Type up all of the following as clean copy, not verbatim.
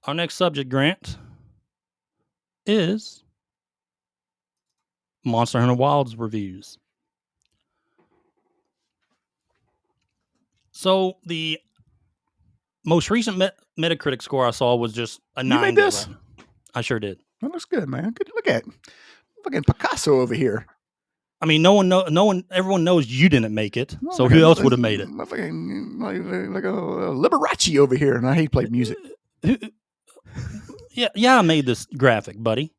our next subject, Grant, is Monster Hunter Wilds reviews. So the most recent Metacritic score I saw was just a 90. You made this? Right? I sure did. That looks good, man. Good. Look at fucking Picasso over here. I mean, everyone knows you didn't make it. So who else would have made it? Like a Liberace over here, and I hate to play music. Yeah, I made this graphic, buddy.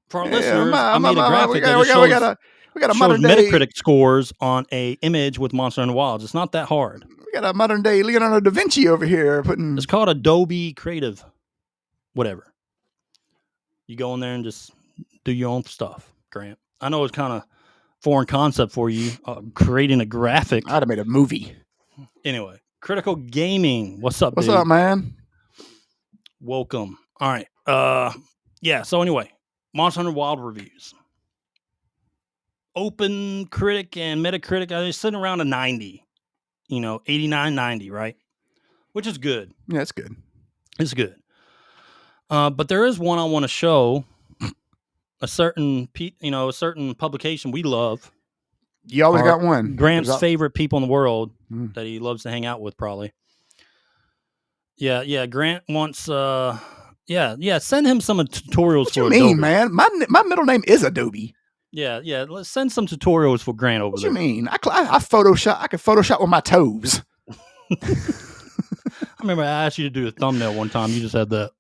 For our listeners, I made a graphic that we got a shows modern day Metacritic scores on a image with Monster Hunter Wilds. It's not that hard. We got a modern day Leonardo da Vinci over here putting. It's called Adobe Creative, whatever. You go in there and just do your own stuff, Grant. I know it's kind of foreign concept for you, creating a graphic. I'd have made a movie. Anyway, Critical Gaming. What's up, What's dude? up, man? Welcome. All right. Yeah. So anyway, Monster Hunter Wild reviews. Open Critic and Metacritic are sitting around a 90. 89, 90, right? Which is good. Yeah, it's good. It's good. But there is one I want to show. A certain publication we love. You always got one. Grant's favorite people in the world that he loves to hang out with, probably. Yeah. Grant wants. Send him some tutorials what for you mean, Adobe. Man? My middle name is Adobe. Yeah. Let's send some tutorials for Grant over there. What you mean? I Photoshop. I can Photoshop with my toes. I remember I asked you to do a thumbnail one time. You just had that.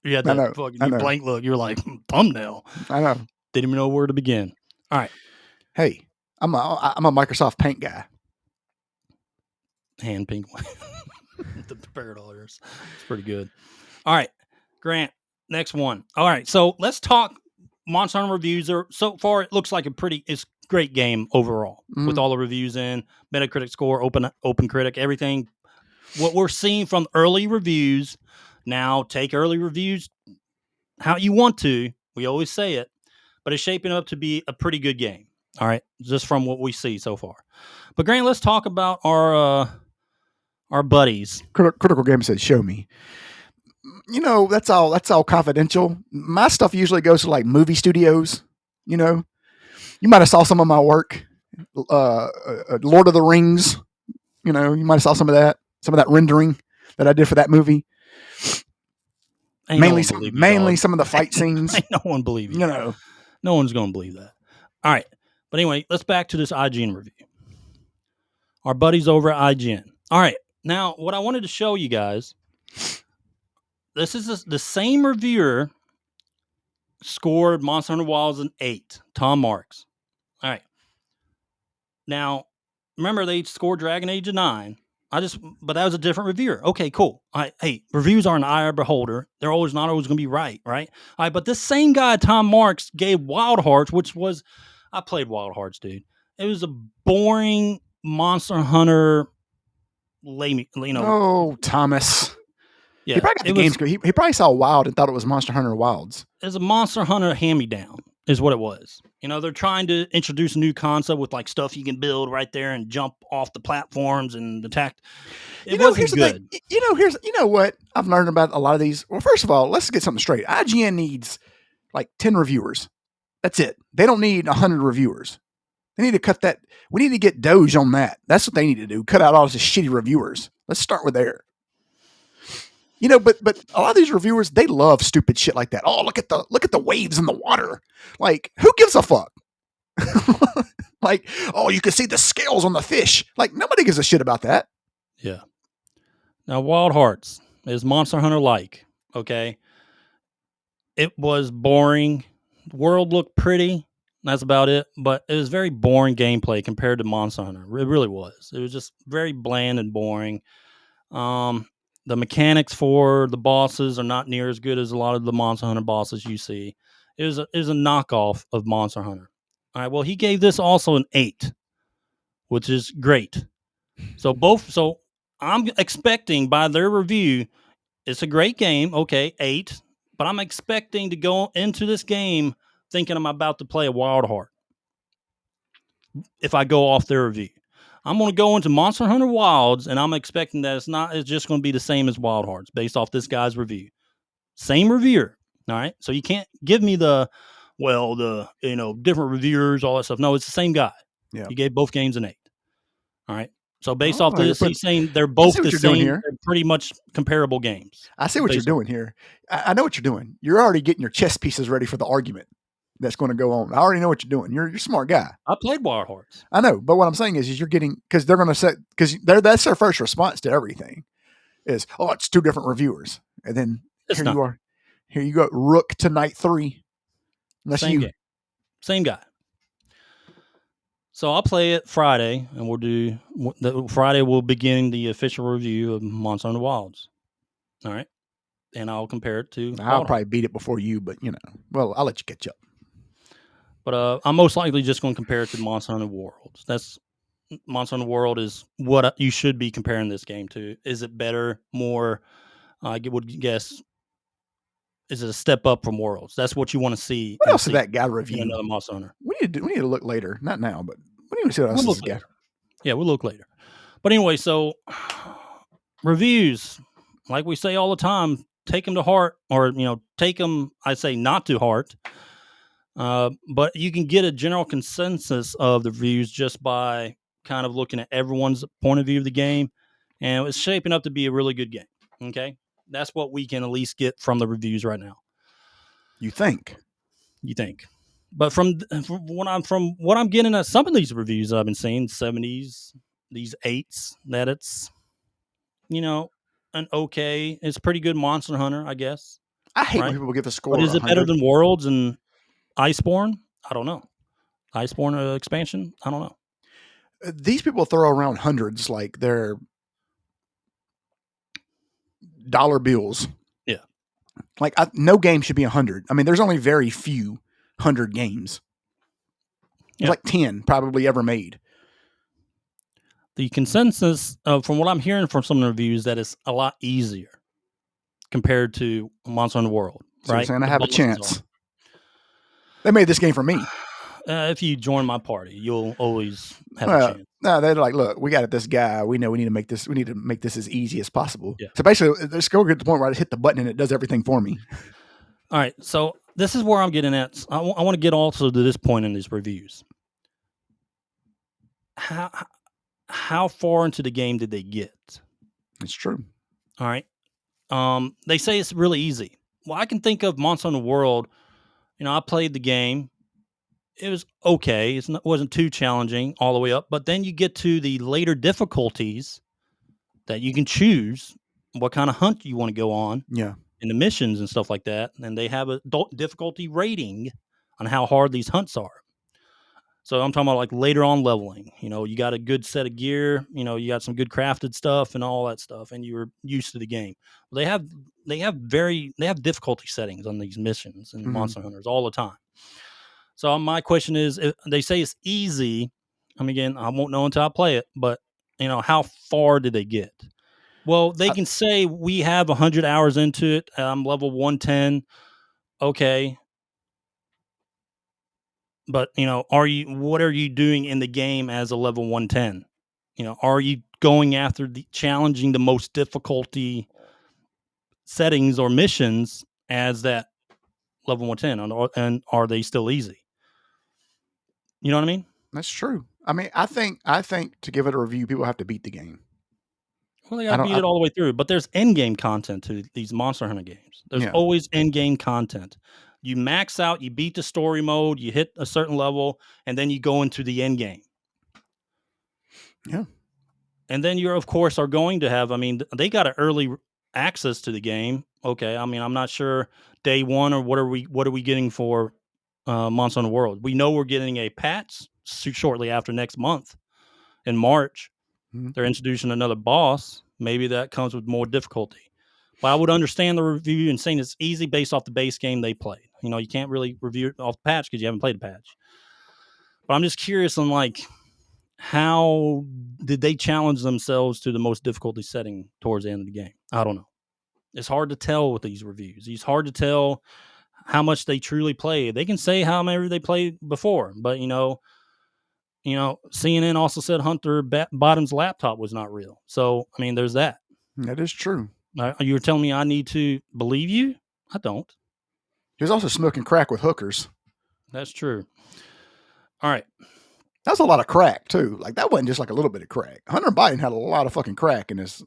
You had that fucking blank look. You were like, thumbnail. I know. Didn't even know where to begin. All right. Hey, I'm a Microsoft Paint guy. Hand pink one. The $1. It's pretty good. All right, Grant. Next one. All right, so let's talk Monster Hunter reviews. So far, it looks like it's great game overall with all the reviews in Metacritic score, Open Critic, everything. What we're seeing from early reviews. Now, take early reviews how you want to. We always say it, but it's shaping up to be a pretty good game. All right, just from what we see so far. But Grant, let's talk about our buddies. Critical Game said, "Show me." That's all confidential. My stuff usually goes to like movie studios. You might have saw some of my work, Lord of the Rings. You might have saw some of that rendering that I did for that movie. Mainly some of the fight scenes. Ain't no one believe you. No one's going to believe that. All right. But anyway, let's back to this IGN review. Our buddies over at IGN. All right. Now, what I wanted to show you guys, this is the same reviewer scored Monster Hunter Wilds an 8, Tom Marks. All right. Now, remember they scored Dragon Age a 9. But that was a different reviewer. Okay, cool. All right, hey, reviews are an eye of beholder. They're not always going to be right? All right, but this same guy, Tom Marks, gave Wild Hearts, which was, I played Wild Hearts, dude. It was a boring Monster Hunter. Oh, Thomas. Yeah, he probably got the game. He probably saw Wild and thought it was Monster Hunter Wilds. It's a Monster Hunter hand-me-down, is what it was. They're trying to introduce a new concept with like stuff you can build right there and jump off the platforms and attack. It wasn't good. What I've learned about a lot of these. Well, first of all, let's get something straight. IGN needs like 10 reviewers. That's it. They don't need 100 reviewers. They need to cut that. We need to get Doge on that. That's what they need to do. Cut out all these shitty reviewers. Let's start with there. But a lot of these reviewers, they love stupid shit like that. Oh, look at the waves in the water. Like, who gives a fuck? Like, oh, you can see the scales on the fish. Like, nobody gives a shit about that. Yeah. Now, Wild Hearts is Monster Hunter-like, okay? It was boring. The world looked pretty. That's about it. But it was very boring gameplay compared to Monster Hunter. It really was. It was just very bland and boring. The mechanics for the bosses are not near as good as a lot of the Monster Hunter bosses you see. It was a knockoff of Monster Hunter. All right, well, he gave this also an 8, which is great. So I'm expecting by their review, it's a great game. Okay, 8. But I'm expecting to go into this game thinking I'm about to play a Wild Heart. If I go off their review. I'm going to go into Monster Hunter Wilds, and I'm expecting that it's just going to be the same as Wild Hearts based off this guy's review. Same reviewer. All right. So you can't give me different reviewers, all that stuff. No, it's the same guy. Yeah. He gave both games an 8. All right. So based Oh, off this, but he's saying they're I see both what the you're doing same. here. They're pretty much comparable games. I see what you're based off- doing here. I know what you're doing. You're already getting your chess pieces ready for the argument that's going to go on. I already know what you're doing. You're a smart guy. I played Wild Hearts. I know, but what I'm saying is you're getting, because they're going to say, because that's their first response to everything is, oh, it's two different reviewers, and then It's here not. you are, here you go, Rook to Night 3. That's Same you. game. Same guy. So I'll play it Friday, and Friday we'll begin the official review of Monster Hunter Wilds. All right, and I'll compare it to. I'll probably beat it before you, but well, I'll let you catch up. But I'm most likely just going to compare it to Monster Hunter Worlds. That's Monster Hunter World is what you should be comparing this game to. Is it better, more? I would guess. Is it a step up from Worlds? That's what you want to see. What else did that guy in review? another Monster Hunter. We need to look later. Not now, but we need to see what else We'll this look guy. later. Yeah, we'll look later. But anyway, so reviews, like we say all the time, take them to heart, or take them. I say not to heart. But you can get a general consensus of the reviews just by kind of looking at everyone's point of view of the game, and it's shaping up to be a really good game. Okay, that's what we can at least get from the reviews right now. You think? But from what I'm getting at some of these reviews I've been seeing, 70s, these 8s, that it's it's pretty good Monster Hunter, I guess. I hate when people give a score. But is it 100. better than Worlds and Iceborne? I don't know. Iceborne expansion? I don't know. These people throw around hundreds like they're dollar bills. Yeah. Like no game should be 100. I mean, there's only very few 100 games. There's like 10 probably ever made. The consensus, from what I'm hearing from some of the reviews, that it's a lot easier compared to Monster Hunter World. So right? you're saying I have a chance. They made this game for me. If you join my party, you'll always have a chance. No, they're like, look, we got this guy. We know we need to make this. We need to make this as easy as possible. Yeah. So basically, let's go get to the point where I just hit the button and it does everything for me. All right. So this is where I'm getting at. I want to get also to this point in these reviews. How far into the game did they get? It's true. All right. They say it's really easy. Well, I can think of Monster Hunter World. I played the game. It was okay. It wasn't too challenging all the way up. But then you get to the later difficulties that you can choose what kind of hunt you want to go on. Yeah. And the missions and stuff like that. And they have a difficulty rating on how hard these hunts are. So I'm talking about like later on leveling. You got a good set of gear. You got some good crafted stuff and all that stuff, and you're used to the game. They have difficulty settings on these missions and Monster Hunters all the time. So my question is, they say it's easy. Again, I won't know until I play it, but how far did they get? Well, they can say we have 100 hours into it. I'm level 110. Okay. But, what are you doing in the game as a level 110? Are you going after challenging the most difficulty settings or missions as that level 110? And are they still easy? You know what I mean? That's true. I think to give it a review, people have to beat the game. Well, they got to beat it all the way through. But there's end game content to these Monster Hunter games. There's always end game content. You max out, you beat the story mode, you hit a certain level, and then you go into the end game. Yeah. And then you, of course, are going to have, they got an early access to the game. Okay. I'm not sure day one or what are we getting for Monster Hunter World. We know we're getting a patch shortly after next month in March. Mm-hmm. They're introducing another boss. Maybe that comes with more difficulty. But I would understand the review and saying it's easy based off the base game they played. You can't really review it off the patch because you haven't played the patch. But I'm just curious on how did they challenge themselves to the most difficulty setting towards the end of the game? I don't know. It's hard to tell with these reviews. It's hard to tell how much they truly play. They can say how many they played before, but CNN also said Hunter Biden's laptop was not real. So, I mean, there's that. That is true. You're telling me I need to believe you? I don't. He was also smoking crack with hookers. That's true. All right. That's a lot of crack, too. Like, that wasn't just like a little bit of crack. Hunter Biden had a lot of fucking crack in his...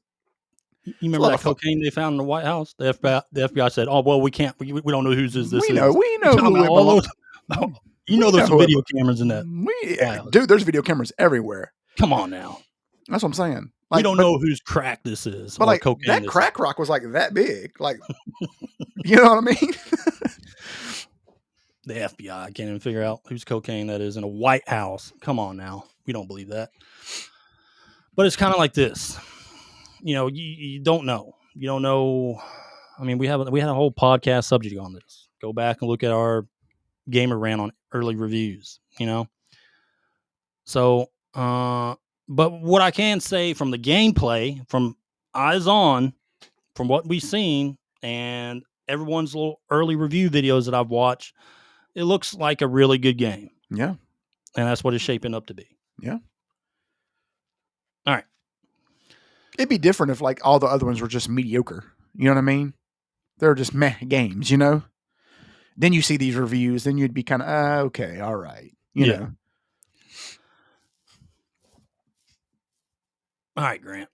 You remember that cocaine they found in the White House? The FBI said, "Oh well, we can't. We don't know whose this is." We know who it belongs. There's some video cameras in that. Dude, there's video cameras everywhere. Come on now. That's what I'm saying. Like, we don't know whose crack this is. But like that crack rock was like that big. Like, you know what I mean? The FBI can't even figure out whose cocaine that is in a White House. Come on now. We don't believe that. But it's kind of like this. You don't know. You don't know. I mean, we had a whole podcast subject on this. Go back and look at our gamer rant on early reviews, So, but what I can say from the gameplay, from eyes on, from what we've seen, and everyone's little early review videos that I've watched, it looks like a really good game. Yeah. And that's what it's shaping up to be. Yeah. All right. It'd be different if like all the other ones were just mediocre. You know what I mean? They're just meh games, Then you see these reviews, then you'd be kind of, okay, all right. You know. All right, Grant.